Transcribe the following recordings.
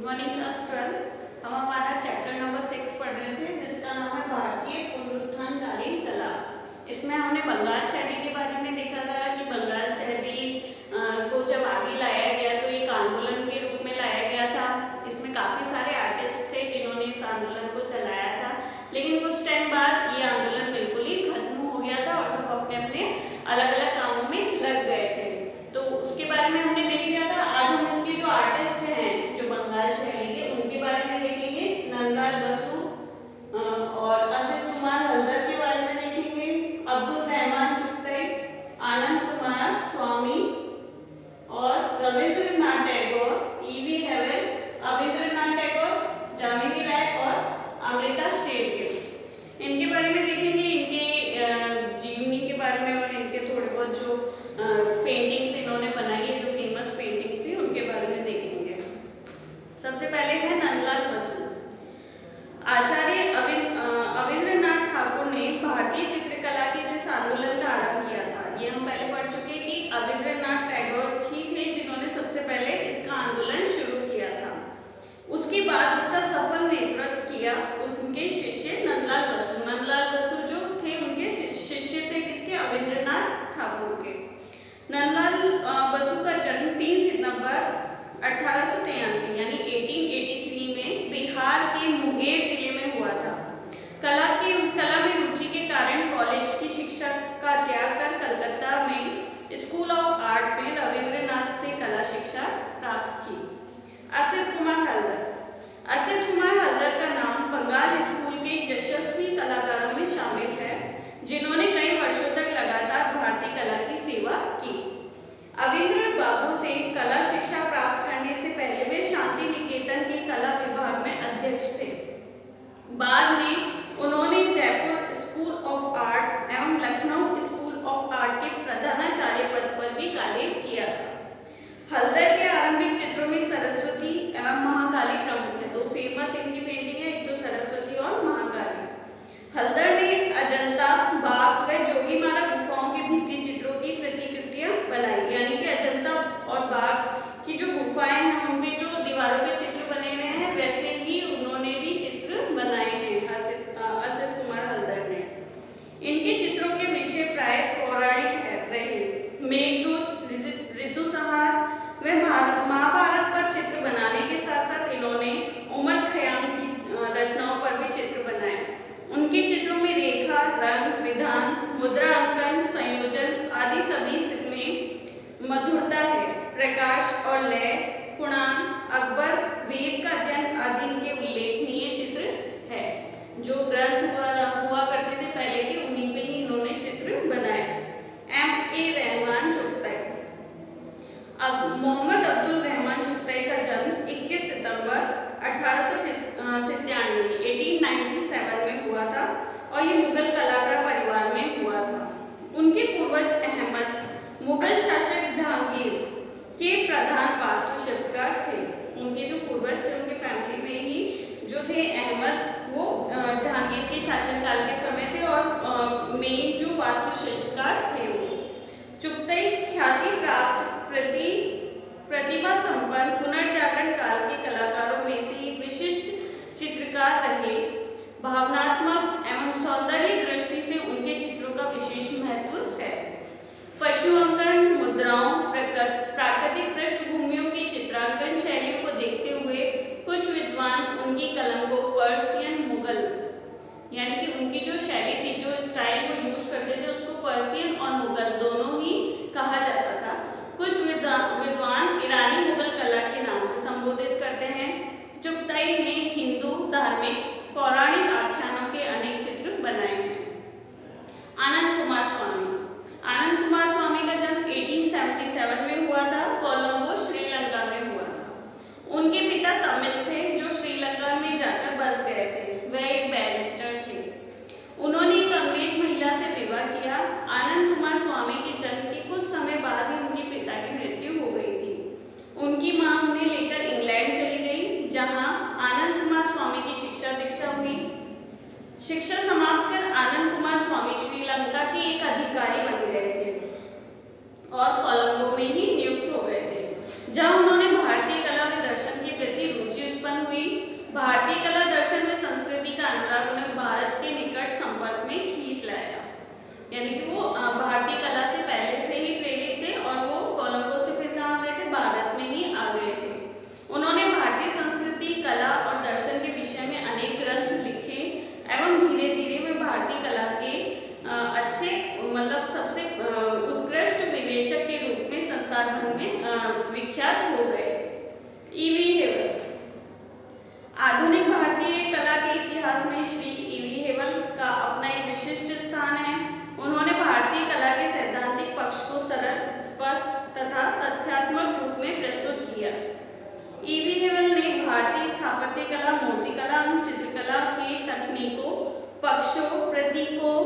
Morning class 12। हम हमारा chapter number 6 पढ़ रहे थे जिसका नाम है भारतीय पुनरुत्थानकालीन कला। इसमें हमने बंगाल शैली के बारे में देखा था कि बंगाल शैली को जब आगे लाया गया तो एक आंदोलन के रूप में लाया गया था। इसमें काफ़ी सारे आर्टिस्ट थे जिन्होंने इस आंदोलन को चलाया था, लेकिन कुछ टाइम बाद ये आंदोलन बिल्कुल ही खत्म हो गया था और सब अपने अपने अलग अलग कामों में लग गए थे। तो उसके बारे में हमने देख लिया था। आज हम इसके जो आर्टिस्ट हैं जो बंगाल शैली के, उनके बारे में देखेंगे। नंदलाल बसु और असित कुमार हल्दर के बारे में देखेंगे। अब्दुल रहमान चुगताई, आनंद कुमार स्वामी और रविंद्रनाथ टैगोर, ईवी हेवन, अविंद्रनाथ टैगोर, जामिनी राय और अमृता शेरगिल। इनके बारे में देखेंगे, इनके जीवनी के बारे में और इनके थोड़े बहुत जो पेंटिंग्स इन्होंने बनाई है, जो फेमस पेंटिंग्स थी, उनके बारे में देखेंगे। सबसे पहले है नंदलाल बसु। आचार्य अविंद्रनाथ ठाकुर ने भारतीय चित्रकला के जिस आंदोलन का आरंभ किया था, ये हम पहले पढ़ चुके हैं कि अविंद्रनाथ टैगोर ही थे जिन्होंने सबसे पहले इसका आंदोलन शुरू किया था। उसके बाद उसका सफल नेतृत्व किया उनके शिष्य नंदलाल बसु। नंदलाल बसु जो थे उनके शिष्य थे किसके? अविंद्रनाथ ठाकुर के। नंदलाल बसु का जन्म 3 सितंबर 1883 यानी 1883 में बिहार के मुंगेर जिले में हुआ था। कला में रुचि के कारण कॉलेज की शिक्षा का त्याग कर कलकत्ता में स्कूल ऑफ आर्ट में रविंद्रनाथ से कला शिक्षा प्राप्त की। असित कुमार हल्दर। असित कुमार हल्दर का नाम बंगाल स्कूल के यशस्वी कलाकारों में शामिल है जिन्होंने कई वर्षों तक लगातार भारतीय कला की सेवा की। अविंद्र बाबू से कला शिक्षा प्राप्त करने से पहले वे शांति निकेतन के कला विभाग में अध्यक्ष थे। बाद में उन्होंने जयपुर स्कूल ऑफ आर्ट एवं लखनऊ स्कूल ऑफ आर्ट के प्रधानाचार्य पद पर भी कार्य किया था। हल्दर के आरंभिक चित्रों में सरस्वती एवं महाकाली प्रमुख है। दो फेमस इनकी पेंटिंग है, एक तो सरस्वती और महाकाली। हल्दर ने अजंता, बाघ व जोगीमारा गुफाओं के भित्ति चित्रों की प्रतिकृतियां बनाई, यानी कि अजंता और बाघ की जो गुफाएं हैं उनके जो दीवारों पे चित्र बने हुए हैं, वैसे ही उन्होंने भी चित्र बनाए हैं असित कुमार हल्दर ने। इनके चित्रों के विषय प्राय पौराणिक रहे। मेघदूत, ऋतुसंहार व महाभारत पर चित्र बनाने के साथ साथ इन्होंने उमर खयाम की रचनाओं पर भी चित्र बनाए। उनके चित्रों में रेखा, रंग, विधान, मुद्रा अंकन, संयोजन आदि सभी में मधुरता है। प्रकाश और लय, पुराण, अकबर, वेद का अध्ययन आदि इनके उल्लेखनीय चित्र है। जो ग्रंथ हुआ करते थे पहले के, उन्हीं पे ही इन्होंने चित्र बनाए। M.A. रहमान चुगताई। अब मोहम्मद अब्दुल रहमान चुगताई का जन्म 21 सितंबर 1897 में हुआ था और ये मुगल कलाकार परिवार में हुआ था। उनके पूर्वज अहमद मुगल शासक जहांगीर के प्रधान वास्तुशिल्पकार थे। उनके जो पूर्वज थे उनके फैमिली में ही जो थे अहमद, वो जहांगीर के शासनकाल के समय थे और मेन जो वास्तुशिल्पकार थे वो। चुगताई ख्याति प्राप्त प्रतिभा संपन्न पुनर्जागरण काल के कलाकारों में से एक विशिष्ट चित्रकार रहे। भावनात्मक एवं सौंदर्य दृष्टि से उनके चित्रों का विशेष महत्व है। पशु अंकन, मुद्राओं, प्राकृतिक पृष्ठभूमियों की चित्रांकन शैलियों को देखते हुए कुछ विद्वान उनकी कलम को पर्शियन मुगल, यानी कि उनकी जो शैली थी, जो स्टाइल वो यूज करते थे, उसको पर्शियन और मुगल दोनों ही कहा जाता था। कुछ विद्वान ईरानी मुगल कला के नाम से संबोधित करते हैं। चुगताई ने हिंदू, धार्मिक, पौराणिक आख्यानों के अनेक चित्र बनाए हैं। आनंद कुमार स्वामी। आनंद कुमार स्वामी का जन्म 1877 में हुआ था। कोलंबो, श्रीलंका में हुआ था। उनके पिता तमिल थे जो श्रीलंका में जाकर बस गए थे। वह एक बैरिस्टर थे। उन्होंने एक अंग्रेज महिला से विवाह किया। आनंद कुमार स्वामी के जन्म के कुछ समय बाद ही उनके पिता की मृत्यु हो गई थी। उनकी मां उन्हें लेकर इंग्लैंड चली गई, जहां आनंद कुमार स्वामी की शिक्षा दीक्षा हुई। शिक्षा समाप्त कर आनंद कुमार स्वामी श्रीलंका के एक अधिकारी बन गए थे और कोलंबो में ही नियुक्त हो गए थे, जहां उन्होंने भारतीय कला व दर्शन के प्रति रुचि यानी कि वो भारतीय कला से पहले से ही प्रेरित थे और वो कोलंबो से फिर कहाँ गए थे, भारत में ही आ गए थे। उन्होंने भारतीय संस्कृति, कला और दर्शन के विषय में अनेक ग्रंथ लिखे एवं धीरे धीरे वे भारतीय कला के अच्छे मतलब सबसे उत्कृष्ट विवेचक के रूप में संसार भर में विख्यात हो गए। ईवी हेवल। आधुनिक भारतीय कला के इतिहास में श्री ईवी हेवल का अपना एक विशिष्ट स्थान है। उन्होंने भारतीय कला के सैद्धांतिक पक्ष को सरल, स्पष्ट तथा तथ्यात्मक रूप में प्रस्तुत किया। ईवी हेवल ने भारतीय स्थापत्य कला, मूर्तिकला एवं चित्रकला के तकनीकों, पक्षों, प्रतीकों,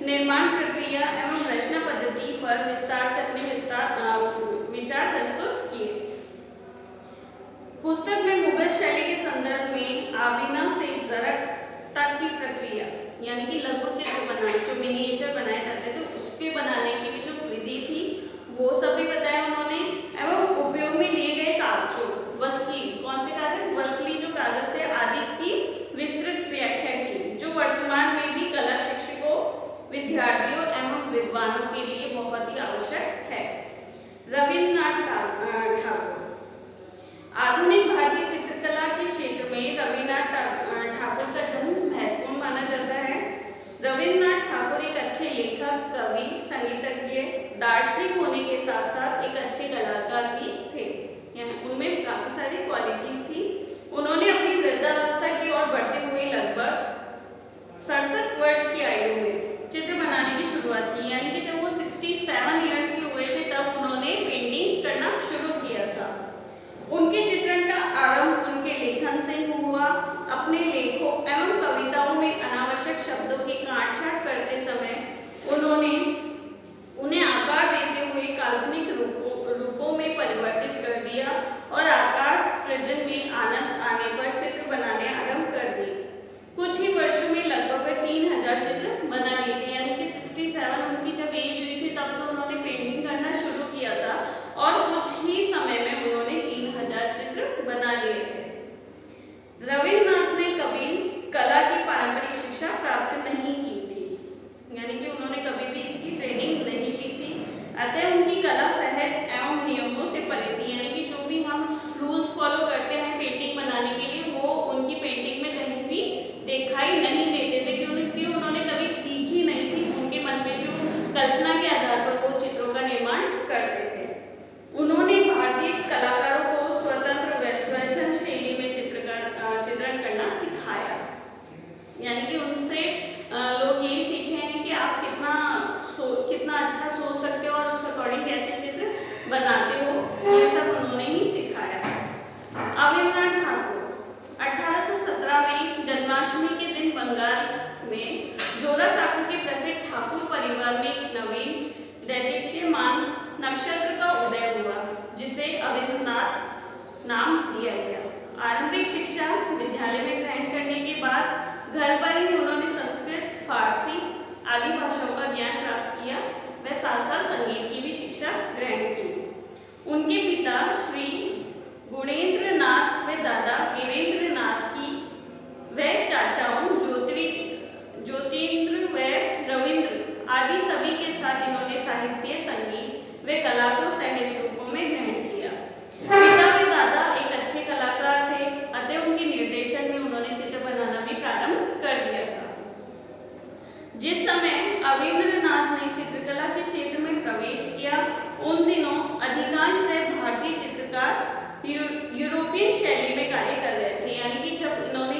निर्माण प्रक्रिया एवं रचना पद्धति पर विस्तार से अपने विचार प्रस्तुत किए। पुस्तक में मुगल शैली के संदर्भ में आबिना से जरक तक की प्रक्रिया यानी कि लघु चित्र बनाना, जो मिनिएचर बनाए जाते थे उसके बनाने की भी जो विधि थी वो सब भी बताया उन्होंने, एवं उपयोग में लिए गए कागजों, वसली, कौन से कागज, वसली जो कागज थे आदि की विस्तृत व्याख्या की, जो वर्तमान में भी कला शिक्षकों, विद्यार्थियों एवं विद्वानों के लिए बहुत ही आवश्यक है। रविन्द्रनाथ ठाकुर। आधुनिक भारतीय चित्रकला के क्षेत्र में रविन्द्रनाथ ठाकुर का जन्म महत्वपूर्ण माना जाता है। रविन्द्रनाथ ठाकुर एक अच्छे लेखक, कवि, संगीतज्ञ, दार्शनिक होने के साथ साथ एक अच्छे कलाकार भी थे, यानी उनमें काफी सारी क्वालिटीज थी। उन्होंने अपनी वृद्धावस्था की ओर बढ़ते हुए लगभग 67 वर्ष की आयु में चित्र बनाने की शुरुआत की, यानी कि जब वो 67 इयर्स के हुए थे तब उन्होंने पेंटिंग करना शुरू किया था। उनके चित्रण का आरंभ उनके लेखन से हुआ। अपने लेखों एवं कविताओं में अनावश्यक शब्दों की काट-छांट करते समय उन्होंने उन्हें आकार देते हुए काल्पनिक रूपों में परिवर्तित कर दिया और आकार सृजन में आनंद आने पर चित्र बनाने आरंभ कर दिए। कुछ ही वर्षों में लगभग 3000 चित्र बना लिए थे, यानी कि 67 उनकी जब एज हुई थी तब तो उन्होंने पेंटिंग करना शुरू किया था और कुछ ही समय में उन्होंने 3000 चित्र बना लिए थे। रविन्द्रनाथ ने कभी कला की पारंपरिक शिक्षा प्राप्त नहीं की थी, यानी कि उन्होंने कभी भी इसकी ट्रेनिंग नहीं ली थी, अतः उनकी कला सहज एवं नियमों से परे थी, यानी कि जो भी हम रूल्स फॉलो करते हैं पेंटिंग बनाने के लिए वो उनकी पेंटिंग में कहीं भी दिखाई नहीं देते थे, क्योंकि उन्होंने कभी सीखी नहीं थी। उनके मन में जो कल्पना के आधार पर वो चित्रों का निर्माण करते थे। उन्होंने भारतीय कलाकारों को स्वतंत्र व स्वच्छंद शैली में चित्रण करना सिखाया, यानी कि उनसे लोग यही सीखे हैं कि आप कितना अच्छा सोच सकते हो और उस अकॉर्डिंग कैसे चित्र बनाते हो, ये सब उन्होंने ही सिखाया। अविन्द्रनाथ ठाकुर 1817 में जन्माष्टमी के दिन बंगाल में जोरासांको के प्रसिद्ध ठाकुर परिवार में एक नवीन दैदीप्यमान नक्षत्र का उदय हुआ, जिसे अविन्द्रनाथ नाम दिया गया। आरंभिक शिक्षा विद्यालय में ग्रहण करने के बाद घर पर ही उन्होंने संस्कृत, फारसी आदि भाषाओं का ज्ञान प्राप्त किया व साथ साथ संगीत की भी शिक्षा ग्रहण की। उनके पिता श्री गुणेंद्र नाथ व दादा गिरेंद्र नाथ की व चाचाओं ज्योतिन्द्र व रविंद्र आदि सभी के साथ इन्होंने साहित्य, संगीत व कला को सहज रूपों में ग्रहण किया। पिता व दादा एक अच्छे कलाकार थे, अतः उनके निर्देशन में उन्होंने चित्र बनाना भी प्रारंभ कर दिया था। जिस समय अविन्द्रनाथ ने चित्रकला के क्षेत्र में प्रवेश किया, उन दिनों अधिकांशतः भारतीय चित्रकार यूरोपियन शैली में कार्य कर रहे थे, यानी कि जब इन्होंने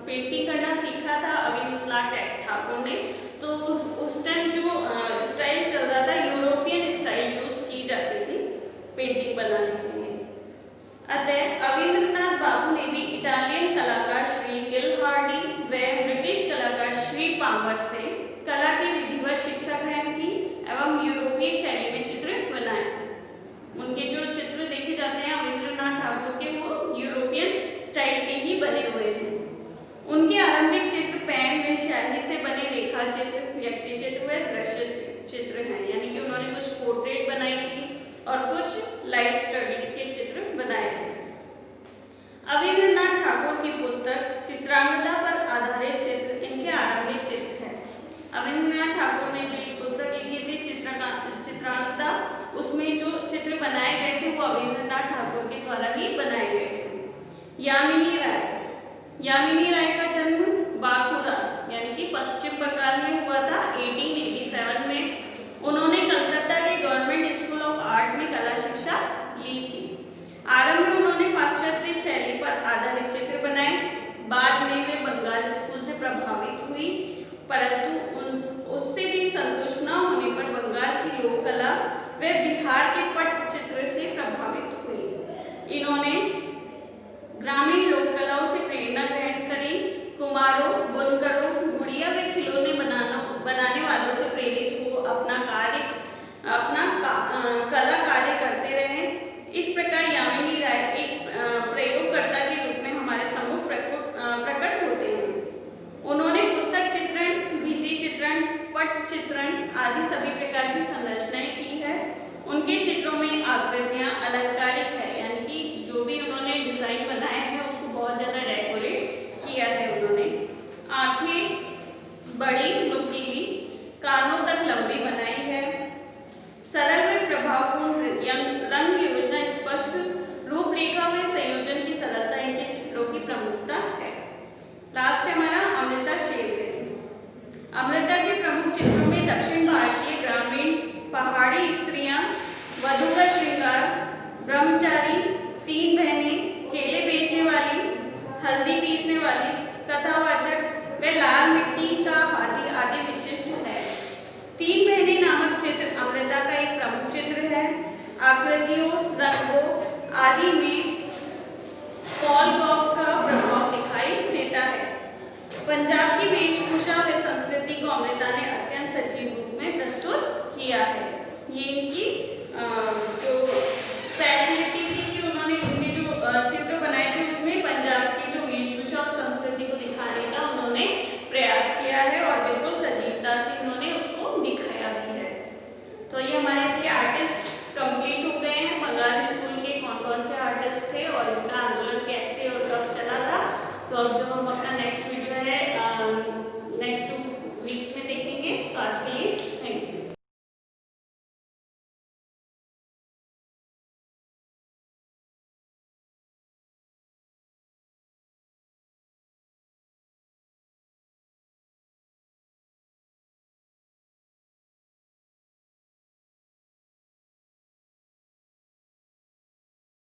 पेंटिंग करना सीखा था अविन्द्रनाथ ठाकुर ने, तो उस टाइम जो स्टाइल चल रहा था यूरोपियन स्टाइल यूज की जाती थी पेंटिंग बनाने के लिए। अतः अविन्द्रनाथ बाबू ने भी इटालियन कलाकार श्री गिलहार्डी व ब्रिटिश कलाकार श्री पामर से कला की विधिवत शिक्षा ग्रहण की एवं यूरोपीय शैली में चित्र बनाए। उनके जो चित्र देखे जाते हैं अविन्द्रनाथ ठाकुर के, वो यूरोपियन स्टाइल के ही बने हुए हैं। उनके आरंभिक चित्र पेन व स्याही से बने रेखा चित्र, व्यक्ति चित्र व दृश्य चित्र हैं, यानी कि उन्होंने कुछ पोर्ट्रेट बनाई थी और कुछ लाइफ स्टडी के चित्र बनाए थे। अविन्द्रनाथ ठाकुर की पुस्तक चित्रांगदा पर आधारित चित्र इनके आरंभिक चित्र है। अविन्द्रनाथ ठाकुर ने द्वारा ही बनाए गए हैं। यामिनी राय का जन्म बांकुरा यानी कि पश्चिम बंगाल में हुआ था 1887 में। उन्होंने कलकत्ता के गवर्नमेंट स्कूल ऑफ आर्ट में कला शिक्षा ली थी। आरंभ में उन्होंने पाश्चात्य शैली पर आधारित चित्र बनाए। बाद में वे बंगाल स्कूल से प्रभावित हुई, परंतु उससे भी संतुष्ट न होने पर बंगाल की लोक कला व बिहार के पट्टचित्र से प्रभावित हुई। इन्होंने ग्रामीण लोक कलाओं से प्रेरणा ग्रहण करी। कुम्हारों, बुनकरों, गुड़िया व खिलौने बनाने वालों से प्रेरित हो अपना कला कार्य करते रहे। इस प्रकार यामिनी राय एक प्रयोगकर्ता के रूप में हमारे सम्मुख प्रकट होते हैं। उन्होंने पुस्तक चित्रण, भित्ति चित्रण, पट चित्रण आदि सभी प्रकार की संरचनाएं की है। उनके चित्रों में आकृतियां अलंकारिक है, यानी कि जो भी उन्होंने डिजाइन बनाए हैं उसको बहुत ज्यादा डेकोरेट किया है उन्होंने। आंखें बड़ी नुकीली, कानों तक लंबी बनाई है। सरल व प्रभावपूर्ण रंग योजना, स्पष्ट रूपरेखा व संयोजन की सरलता इनके चित्रों की प्रमुखता है। लास्ट है हमारा अमृता शेरगिल। अमृता के प्रमुख चित्रों में दक्षिण भारतीय ग्रामीण, पहाड़ी स्त्रियां, वधू का श्रृंगार, ब्रह्मचारी, तीन बहनें, केले बेचने वाली, हल्दी पीसने वाली, कथावाचक व लाल मिट्टी का हाथी आदि विशिष्ट है। तीन बहनें नामक चित्र अमृता का एक प्रमुख चित्र है। आकृतियों, रंगों आदि में पॉल गॉग का प्रभाव दिखाई देता है। पंजाब की वेशभूषा व संस्कृति को अमृता ने अत्यंत सजीव रूप में प्रस्तुत किया है। ये इनकी जो स्पेशलिटी थी कि उन्होंने इनके जो चित्र बनाए थे उसमें पंजाब की जो वेशभूषा और संस्कृति को दिखाने का उन्होंने प्रयास किया है और बिल्कुल सजीवता से उन्होंने उसको दिखाया भी है। तो ये हमारे इसके आर्टिस्ट कंप्लीट हो गए हैं। बंगाल स्कूल के कौन कौन से आर्टिस्ट थे और इसका आंदोलन कैसे और कब चला था। तो अब जो हम अपना नेक्स्ट